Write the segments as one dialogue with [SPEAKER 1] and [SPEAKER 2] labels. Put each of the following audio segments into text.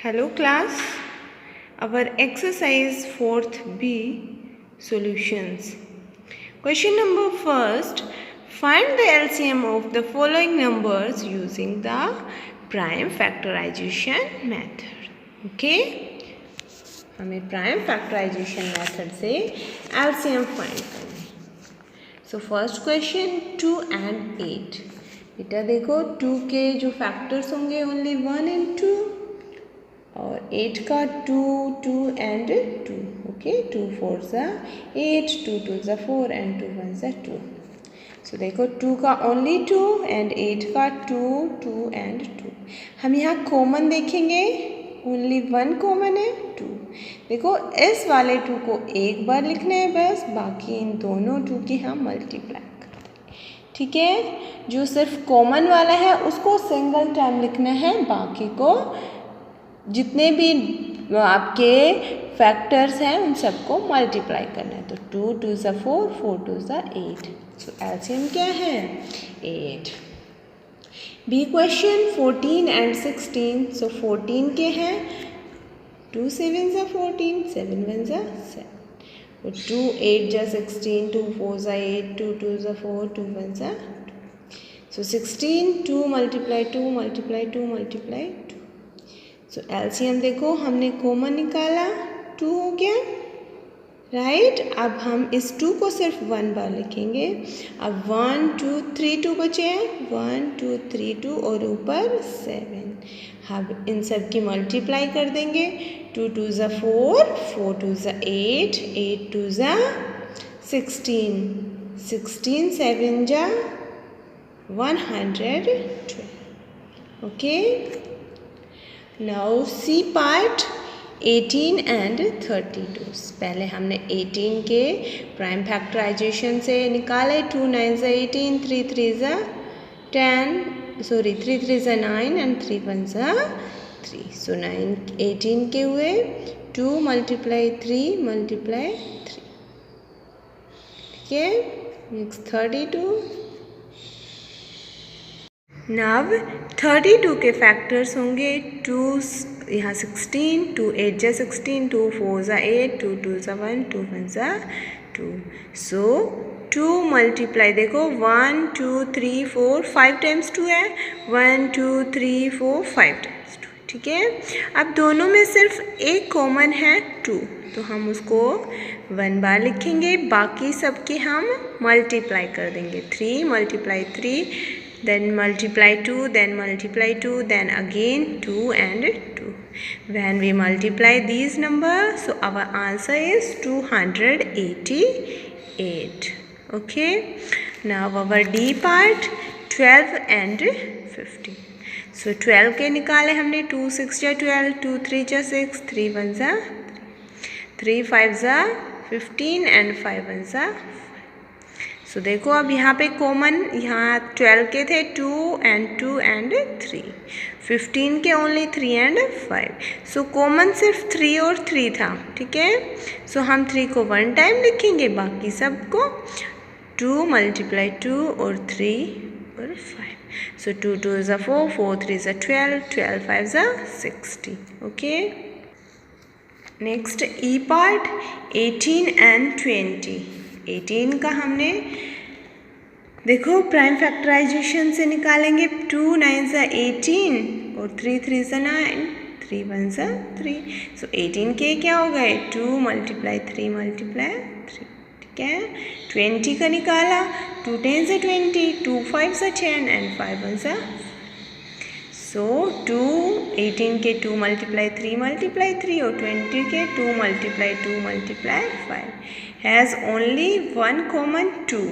[SPEAKER 1] Hello class, our exercise 4th B solutions. Question number first, find the LCM of the following numbers using the prime factorization method. Okay, हमें prime factorization method से LCM find करना है. So first question 2 and 8. बेटा देखो 2 के जो factors होंगे only 1 and 2 और 8 का 2 2 and 2. ओके 2 4 ज़ा 8 2 2 ज़ा 4 and 2 1 ज़ा 2. सो देखो 2 का ओनली 2 and 8 का 2 2 and 2. हम यहाँ कॉमन देखेंगे, ओनली 1 कॉमन है 2. देखो इस वाले 2 को एक बार लिखना है बस, बाकी इन दोनों 2 की हम मल्टीप्लाई करते हैं. ठीक है, जो सिर्फ कॉमन वाला है उसको सिंगल टाइम लिखना है, बाकी को जितने भी आपके फैक्टर्स हैं उन सबको मल्टीप्लाई करना है. तो 2 2 ज़ा 4 4 2 ज़ा 8. सो एलसीएम क्या है 8. B question 14 and 16. सो 14 के हैं 2 7 ज़ा 14 7 1 ज़ा 7 और 2 8 ज़ा 16 2 4 ज़ा 8 2 2 ज़ा 4 2 1 ज़ा 2. सो 16 2 मल्टीप्लाई 2 मल्टीप्लाई 2 मल्टीप्लाई 2. सो एलसीएम देखो हमने कॉमन निकाला 2 हो गया राइट. अब हम इस 2 को सिर्फ 1 बार लिखेंगे. अब 1 2 3 2 बचे हैं 1 2 3 2 और ऊपर 7. हम इन सब की मल्टीप्लाई कर देंगे. 2 2 ज़ा 4 4 2 ज़ा 8 8 2 ज़ा 16 16 7 ज़ा 112. Okay, now C part 18 and 32. पहले हमने 18 के प्राइम फैक्टराइजेशन से निकाले. 2 9 ज़ा 18 3 3 ज़ा 10 सॉरी 3 3 ज़ा 9 and 3 1 ज़ा 3. सो 9 18 के हुए 2 मल्टीप्लाई 3 मल्टीप्लाई 3. ठीक है, नेक्स्ट 32. नाव 32 के फैक्टर्स होंगे 2 यहाँ 16 2 8 ज़ा 16 2 4 ज़ा 8 2 2 ज़ा 1 2 1 ज़ा 2. सो 2 मल्टीप्लाई देखो 1 2 3 4 5 टाइम्स 2 है 1 2 3 4 5 टाइम्स 2. ठीक है, अब दोनों में सिर्फ एक कॉमन है 2, तो हम उसको 1 बार लिखेंगे, बाकी सबके हम मल्टीप्लाई कर देंगे. 3 multiply 3 then multiply 2 then multiply 2 then again 2 and 2. When we multiply these numbers, so our answer is 288. Okay, now our D part 12 and 15. So 12 के निकाले हमने 2 6 ज़ा 12 2 3 ज़ा 6 3 1 ज़ा 3 5 ज़ा 15 and 5 1 ज़ा. सो देखो अब यहाँ पे कॉमन यहाँ 12 के थे 2 and 2 and 3. 15 के ओनली 3 and 5. सो कॉमन सिर्फ 3 और 3 था. ठीक है, सो हम 3 को 1 टाइम लिखेंगे, बाकी सबको 2 मल्टीप्लाई 2 और 3 और 5. सो 2 2 ज़ा 4 4 3 ज़ा 12 12 5 ज़ा 60. Okay, next E part 18 and 20. 18 का हमने देखो प्राइम फैक्टराइजेशन से निकालेंगे. 2 9 ज़ा 18 और 3 3 ज़ा 9 3 1 ज़ा 3. सो 18 के क्या हो गए 2 मल्टीप्लाई 3 मल्टीप्लाई 3. ठीक है, 20 का निकाला 2 10 ज़ा 20 2 5 ज़ा 10 and 5 1 ज़ा. सो 2 18 के 2 मल्टीप्लाई 3 मल्टीप्लाई 3 और 20 के 2 multiply 2 multiply 5 has only one common 2.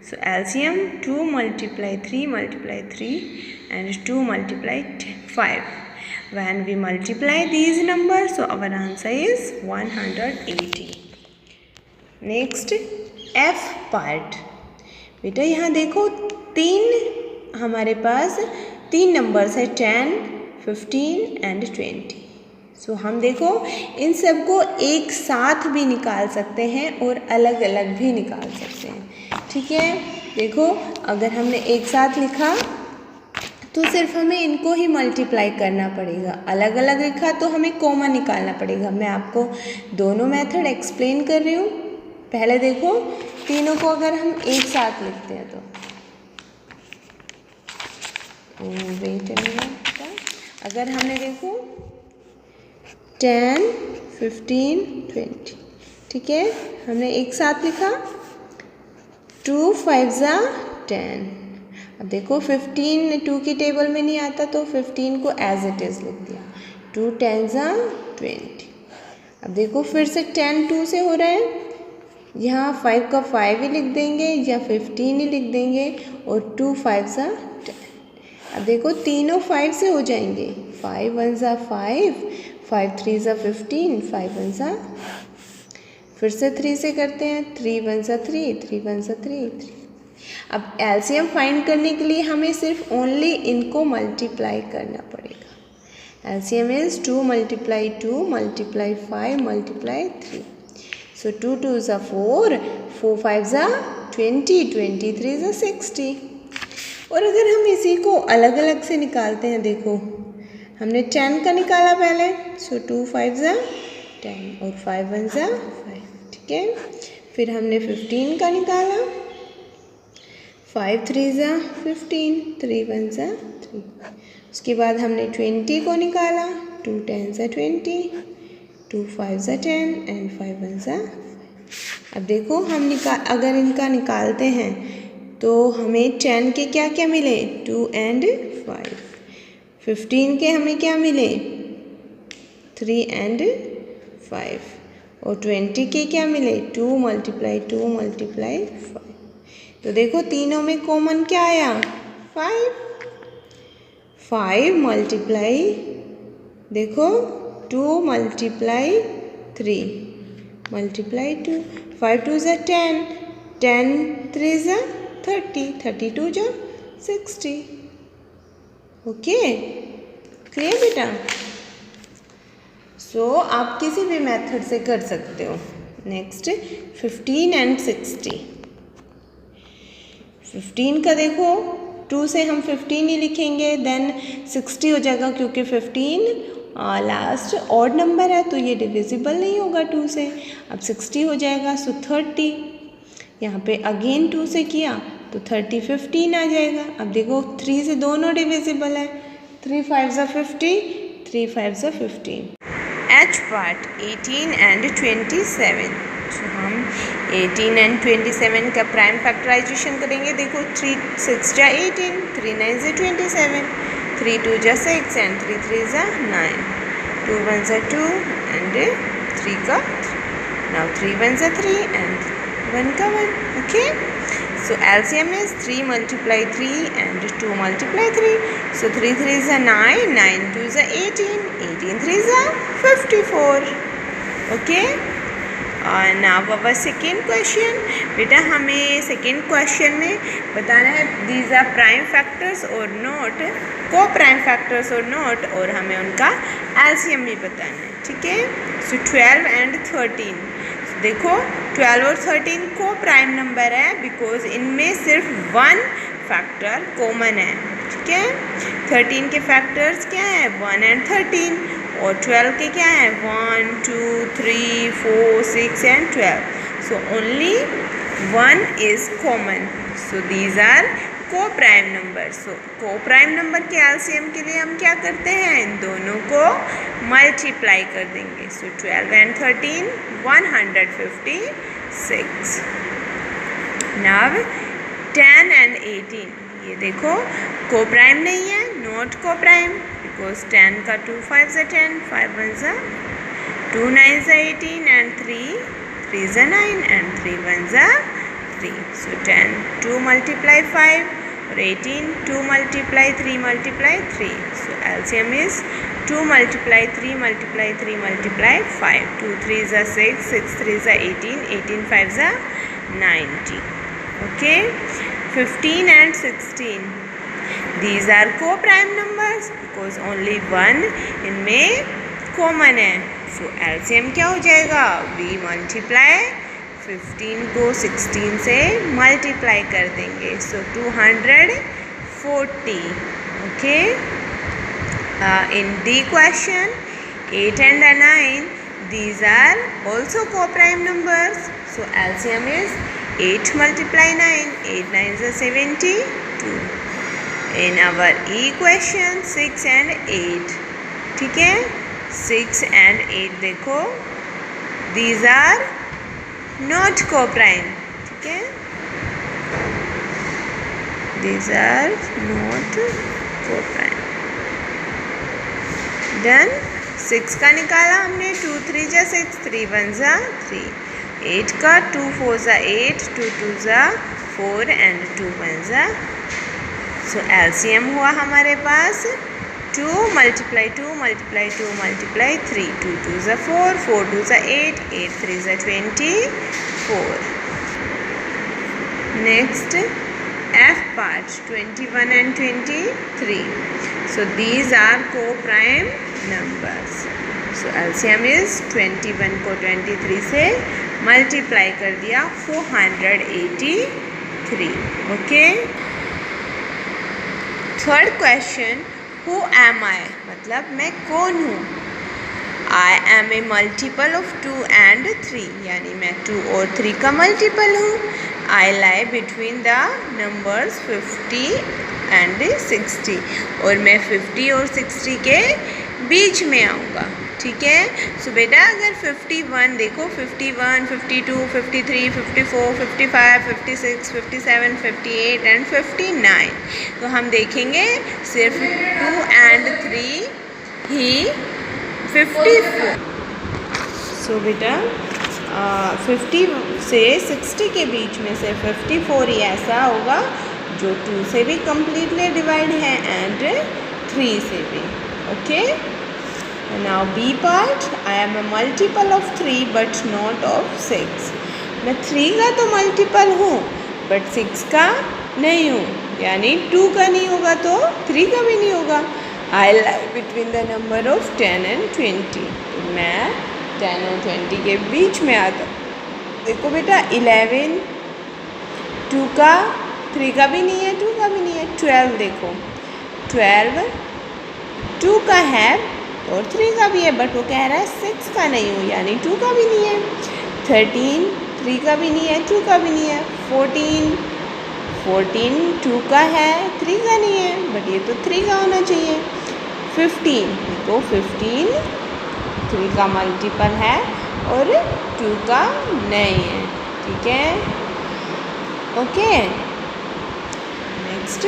[SPEAKER 1] So LCM 2 multiply 3 multiply 3 and 2 multiply 5. When we multiply these numbers, so our answer is 180. Next F part. बेटा यहाँ देखो 3 हमारे पास 3 नंबर्स है 10 15 and 20. सो हम देखो इन सब को एक साथ भी निकाल सकते हैं और अलग अलग भी निकाल सकते हैं. ठीक है, देखो अगर हमने एक साथ लिखा तो सिर्फ हमें इनको ही मल्टीप्लाई करना पड़ेगा। अलग अलग लिखा तो हमें कॉमन निकालना पड़ेगा। मैं आपको दोनों मेथड एक्सप्लेन कर रही हूँ। पहले देखो, तीनों को अगर हम एक साथ लिखते हैं तो वेट अ मिनट, अगर हमने देखो 10, 15, 20, ठीक है, हमने एक साथ लिखा 2 5 ज़ा 10। अब देखो 15 2 की टेबल में नहीं आता तो 15 को एज इट इज़ लिख दिया, 2 10 ज़ा 20। अब देखो फिर से 10 2 से हो रहा है, यहाँ 5 का 5 ही लिख देंगे या 15 ही लिख देंगे और 2 5 ज़ा 10। अब देखो तीनों 5 से हो जाएंगे, 5 1 ज़ा 5, 5 3 ज़ा 15, 5 1 ज़ा, फिर से 3 से करते हैं, 3 1 ज़ा 3, 3 1 ज़ा 3, 3। अब एलसीएम फाइंड करने के लिए हमें सिर्फ ओनली इनको मल्टीप्लाई करना पड़ेगा। LCM is 2 multiply 2 multiply 5 multiply 3। सो 2 2 ज़ा 4, 4 5 ज़ा 20, 23 ज़ा 60। और अगर हम इसी को अलग अलग से निकालते हैं, देखो हमने 10 का निकाला पहले, सो 2 5 ज़ा 10 और 5 1 ज़ा 5, ठीक है। फिर हमने 15 का निकाला, 5 3 ज़ा 15, 3 1 ज़ा 3। उसके बाद हमने 20 को निकाला, 2 10 ज़ा 20, 2 5 ज़ा 10 एंड 5 1 ज़ा 5। अब देखो हम अगर इनका निकालते हैं तो हमें 10 के क्या क्या मिले, 2 एंड 5। 15 के हमें क्या मिले, 3 एंड 5। और 20 के क्या मिले, 2 मल्टीप्लाई 2 मल्टीप्लाई 5। तो देखो तीनों में कॉमन क्या आया, 5। 5 मल्टीप्लाई, देखो 2 मल्टीप्लाई 3 मल्टीप्लाई 2, 5 2 ज़ा 10, 10 3 ज़ा 30, 32 ज़ा 60। ओके, क्लियर बेटा। सो आप किसी भी मेथड से कर सकते हो। Next 15 and 60। 15 का देखो 2 से हम 15 ही लिखेंगे, देन 60 हो जाएगा क्योंकि 15 लास्ट ऑड नंबर है तो ये डिविजिबल नहीं होगा 2 से। अब 60 हो जाएगा, सो 30। यहाँ पे अगेन 2 से किया तो 30 15 आ जाएगा। अब देखो 3 से दोनों डिविजिबल है, 3 5 ज़ा 50, 3 5 ज़ा 15। H part 18 and 27। तो हम 18 एंड 27 का प्राइम फैक्टराइजेशन करेंगे। देखो 3 6 ज़ा 18, 3 9 ज़ा 27, 3 2 ज़ा 6 एंड 3 3 ज़ा 9, 2 1 ज़ा 2 एंड 3 का 3। नाउ 3 1 ज़ा 3 एंड 1 का 1। Okay, so LCM is 3 multiply 3 and 2 multiply 3. So 3 3 is 9, 9 2 is 18, 18 3 is 54. Okay. Now our second question. बेटा हमें second question में बताना है these are prime factors or not, co-prime factors or not, और हमें उनका LCM भी बताना है, ठीक है। So 12 and 13. देखो 12 और 13 को प्राइम नंबर है बिकॉज इनमें सिर्फ 1 फैक्टर कॉमन है, ठीक है। 13 के फैक्टर्स क्या है, 1 एंड 13, और 12 के क्या है, 1 2 3 4 6 and 12। So only 1 is common, so these are coprime number. So coprime number के एलसीएम के लिए हम क्या करते हैं, इन दोनों को मल्टीप्लाई कर देंगे। सो 12 एंड 13 156। नाउ 10 एंड 18, ये देखो को प्राइम नहीं है, नॉट को प्राइम बिकॉज 10 का 2 5 ज़ा 10, 5 1 ज़ा 2 9 ज़ा 18 एंड 3 3 ज़ा 9 एंड 3 1 ज़ा 3। सो 10 2 मल्टीप्लाई 5 और 18 2 multiply 3 multiply 3। So LCM is 2 multiply 3 multiply 3 multiply 5, 2 3 ज़ा 6, 6 3 ज़ा 18, 18 5 ज़ा 90। Okay, 15 and 16, these are co-prime numbers because only 1 इनमें कॉमन है। सो एलसीएम क्या हो जाएगा, we multiply 15 को 16 से मल्टीप्लाई कर देंगे, सो 240। Okay. In D question, 8 and 9, these are also co-prime numbers. So LCM is 8 multiply 9, 8 9s are 72. In our E question, 6 and 8. ठीक है, 6 and 8 देखो, these are not co-prime. ठीक है, these are not co-prime. Done. 6 का निकाला हमने, 2 3 जा 6, 3 1 जा 3. 8 का 2 4 जा 8, 2 2 जा 4 एंड 2 1 जा. सो एलसीएम हुआ हमारे पास 2 multiply 2 multiply 2 multiply 3. 2 2 जा 4, 4 2 जा 8, 8 3 जा 24. Next F part 21 and 23. So these are co-prime numbers. So LCM is 21 को 23 से मल्टीप्लाई कर दिया 483. Okay. Third question, Who am I? मतलब मैं कौन हूँ? I am a multiple of 2 and 3. यानी मैं 2 और 3 का मल्टीपल हूँ. I lie between the numbers 50 and 60. और मैं 50 और 60 के बीच में आऊँगा. ठीक है. सो बेटा अगर 51 देखो, 51, 52, 53, 54, 55, 56, 57, 58 एंड 59. तो हम देखेंगे सिर्फ 2 and 3 ही 54. सो बेटा 50 से 60 के बीच में से 54 ही ऐसा होगा जो 2 से भी कम्प्लीटली डिवाइड है एंड 3 से भी. Okay. Now B part, I am a multiple of 3 but not of 6. मैं 3 का तो मल्टीपल हूँ बट 6 का नहीं हूँ. यानी 2 का नहीं होगा तो 3 का भी नहीं होगा. I lie between the number of 10 and 20. मैं 10 और 20 के बीच में आता. देखो बेटा 11, 2 का 3 का भी नहीं है, 2 का भी नहीं है. 12 देखो, 12 2 का है और 3 का भी है बट वो कह रहा है 6 का नहीं हूँ, यानी 2 का भी नहीं है. 13 3 का भी नहीं है, 2 का भी नहीं है. 14 2 का है, 3 का नहीं है बट ये तो 3 का होना चाहिए. 15 देखो, 15 3 का मल्टीपल है और 2 का नहीं है. ठीक है. Okay. Next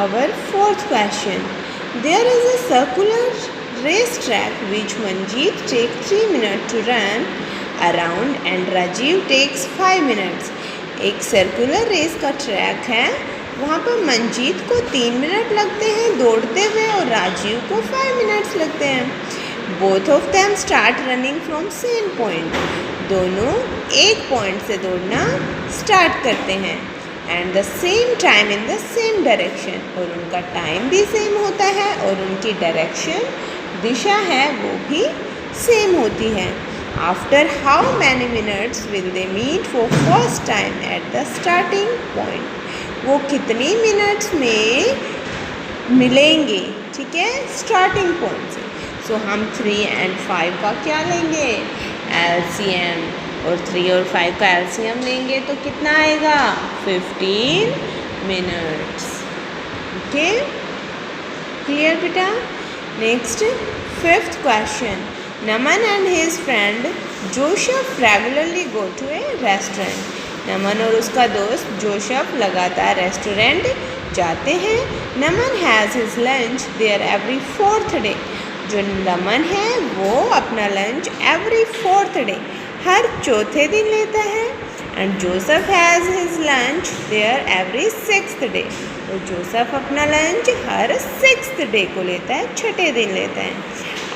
[SPEAKER 1] our fourth question, there is a circular race track which Manjeet takes 3 minutes to run around and Rajiv takes 5 minutes. एक सर्कुलर रेस का ट्रैक है, वहाँ पर मंजीत को 3 मिनट लगते हैं दौड़ते हुए और राजीव को 5 मिनट्स लगते हैं. Both of them start running from same point. दोनों एक पॉइंट से दौड़ना स्टार्ट करते हैं and the same time in the same direction. और उनका टाइम भी सेम होता है और उनकी डायरेक्शन दिशा है वो भी सेम होती है. After how many minutes will they meet for first time at the starting point. वो कितनी मिनट्स में मिलेंगे. ठीक है, स्टार्टिंग पॉइंट से. सो हम 3 and 5 का क्या लेंगे, एलसीएम. और 3 और 5 का एलसीएम लेंगे तो कितना आएगा, 15 मिनट्स. ओके, क्लियर बेटा. Next fifth question, Naman and his friend Joseph regularly go to a restaurant. Naman और उसका दोस्त जोशफ लगातार रेस्टोरेंट जाते हैं. Naman has his lunch there every 4th day. जो नमन है वो अपना लंच एवरी 4th डे हर चौथे दिन लेता है. And Joseph has his lunch there every 6th day. और जोसेफ अपना लंच हर 6th डे को लेता है, छठे दिन लेता है.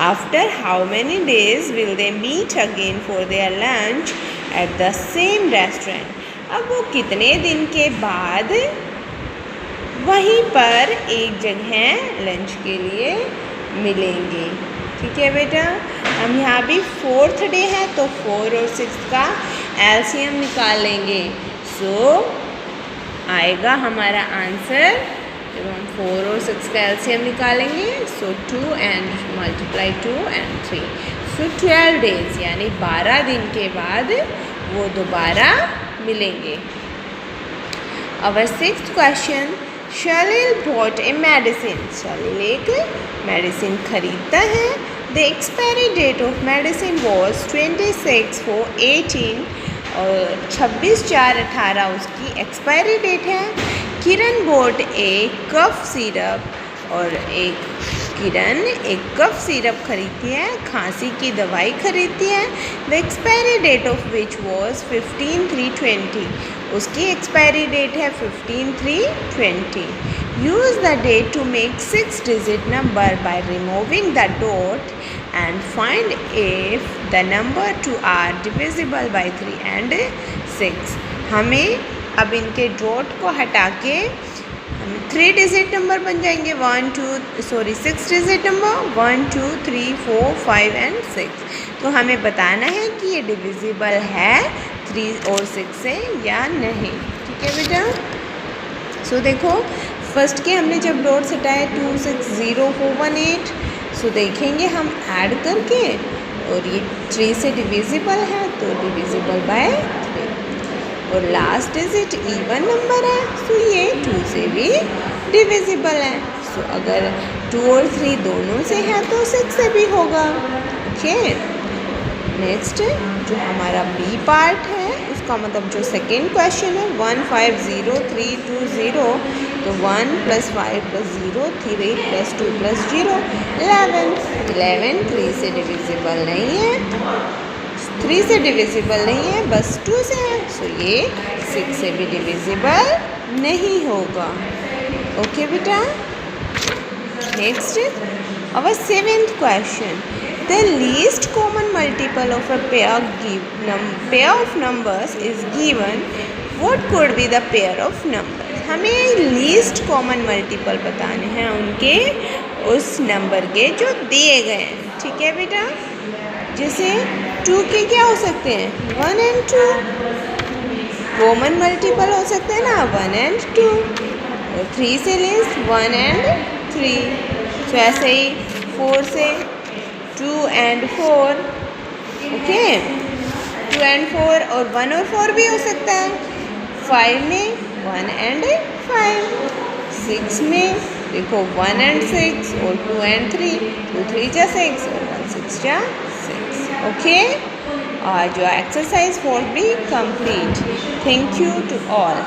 [SPEAKER 1] After how many days will they meet again for their lunch at the same restaurant. अब वो कितने दिन के बाद वहीं पर एक जगह लंच के लिए मिलेंगे. ठीक है बेटा. हम यहाँ भी 4th डे है तो 4 और 6 का एलसीएम निकाल लेंगे. सो आएगा हमारा आंसर जब हम 4 और 6 का एलसीएम निकालेंगे, सो 2 and multiply 2 and 3, so 12 days यानी 12 दिन के बाद वो दोबारा मिलेंगे। Our sixth question, Shalil bought a medicine. Shalil एक मेडिसिन खरीदता है। The expiry date of medicine was 26/4/18 और 26/4/18 उसकी एक्सपायरी डेट है। किरण bought a cough syrup और किरण एक कफ सिरप खरीदती है, खांसी की दवाई खरीदती है। The expiry date of which was 15/3/20, उसकी एक्सपायरी डेट है 15/3/20। Use the date to make 6 digit number by removing the dot and find if the number 2 are divisible by 3 and 6। हमें अब इनके डॉट को हटा के 3 डिजिट नंबर बन जाएंगे, 6 डिजिट नंबर 1 2 3 4 5 एंड 6। तो हमें बताना है कि ये डिविजिबल है 3 और 6 से या नहीं। ठीक है बेटा। सो देखो फर्स्ट के हमने जब डॉट्स हटाए 2 6 0 4 1 8, सो देखेंगे हम ऐड करके और ये 3 से डिविजिबल है तो डिविजिबल बाय 3 और लास्ट डिजिट इवन नंबर है, सो ये 2 से भी डिविजिबल है। सो अगर 2 और 3 दोनों से है तो 6 से भी होगा। ओके, नेक्स्ट जो हमारा बी पार्ट है उसका मतलब जो सेकेंड क्वेश्चन है 1 5 0 3 2 0, तो 1 + 5 + 0 3 + 2 + 0 11 3 से डिविजिबल नहीं है, 3 से डिविजिबल नहीं है, बस 2 से है, सो ये 6 से भी डिविजिबल नहीं होगा। ओके बेटा। Next our seventh question, the least common multiple of a pair of numbers is given, what could be the pair of numbers. हमें लीस्ट कॉमन मल्टीपल बताने हैं उनके उस नंबर के जो दिए गए हैं। ठीक है बेटा। जैसे 2 के क्या हो सकते हैं 1 and 2, कॉमन मल्टीपल हो सकते हैं ना 1 and 2, और 3 से लेस 1 and 3, तो ऐसे ही 4 से 2 and 4, ओके 2 and 4 और 1 और 4 भी हो सकता है। 5 में 1 and 5, 6 में देखो 1 and 6 और 2 and 3, 2 3 जा 6 और 1 6 जा 6। ओके, जो एक्सरसाइज 4 भी complete. Thank you to all.